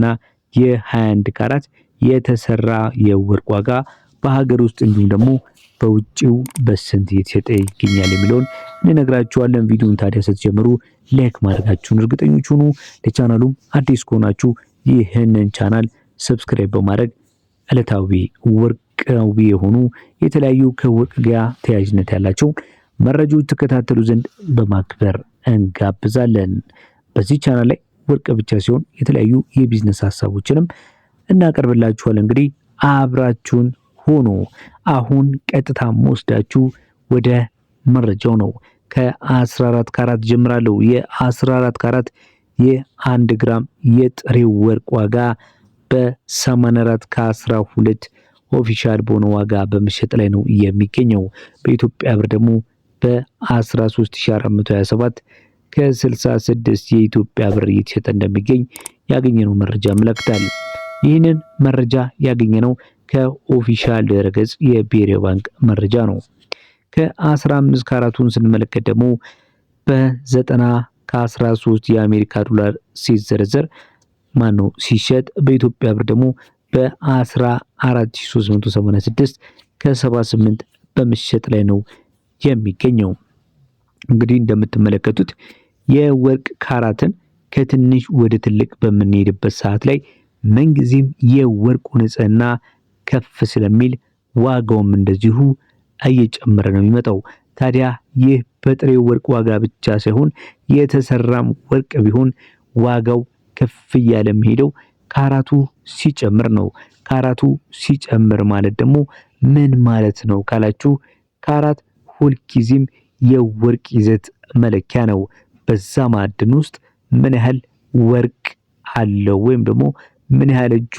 ካራትና የ21 ካራት የተሰራ የወርቅ ዋጋ በሀገር ውስጥ እንዲሁም ደግሞ በውጪው በስንት እየተሸጠ ይገኛል የሚለውን እንነግራችኋለን። ቪዲዮውን ታዲያ ስትጀምሩ ላይክ ማድረጋችሁን እርግጠኞች ሁኑ። ለቻናሉም አዲስ ከሆናችሁ ይህንን ቻናል ሰብስክራይብ በማድረግ ዕለታዊ ወርቃዊ የሆኑ የተለያዩ ከወርቅ ጋር ተያያዥነት ያላቸው መረጃዎች ተከታተሉ ዘንድ በማክበር እንጋብዛለን። በዚህ ቻናል ላይ ወርቅ ብቻ ሲሆን የተለያዩ የቢዝነስ ሐሳቦችንም እናቀርብላችኋለን። እንግዲህ አብራችሁን ሆኖ አሁን ቀጥታ ወስዳችሁ ወደ መረጃው ነው። ከ14 ካራት ጀምራለሁ። የ14 ካራት የ1 ግራም የጥሬ ወርቅ ዋጋ በ84 ከ12 ኦፊሻል በሆነ ዋጋ በመሸጥ ላይ ነው የሚገኘው። በኢትዮጵያ ብር ደግሞ በ13427 ከ66 የኢትዮጵያ ብር እየተሸጠ እንደሚገኝ ያገኘነው መረጃ ያመለክታል። ይህንን መረጃ ያገኘነው ከኦፊሻል ድረገጽ የብሔራዊ ባንክ መረጃ ነው። ከ15 ካራቱን ስንመለከት ደግሞ በ90 ከ13 የአሜሪካ ዶላር ሲዘረዘር ሲሸጥ በኢትዮጵያ ብር ደግሞ በ14386 ከ78 በመሸጥ ላይ ነው የሚገኘው። እንግዲህ እንደምትመለከቱት የወርቅ ካራትን ከትንሽ ወደ ትልቅ በምንሄድበት ሰዓት ላይ ምንጊዜም የወርቁ ንጽህና ከፍ ስለሚል ዋጋውም እንደዚሁ እየጨመረ ነው የሚመጣው። ታዲያ ይህ በጥሬው ወርቅ ዋጋ ብቻ ሳይሆን የተሰራም ወርቅ ቢሆን ዋጋው ከፍ እያለ የሚሄደው ካራቱ ሲጨምር ነው። ካራቱ ሲጨምር ማለት ደግሞ ምን ማለት ነው ካላችሁ፣ ካራት ሁልጊዜም የወርቅ ይዘት መለኪያ ነው። በዛ ማዕድን ውስጥ ምን ያህል ወርቅ አለው ወይም ደግሞ ምን ያህል እጁ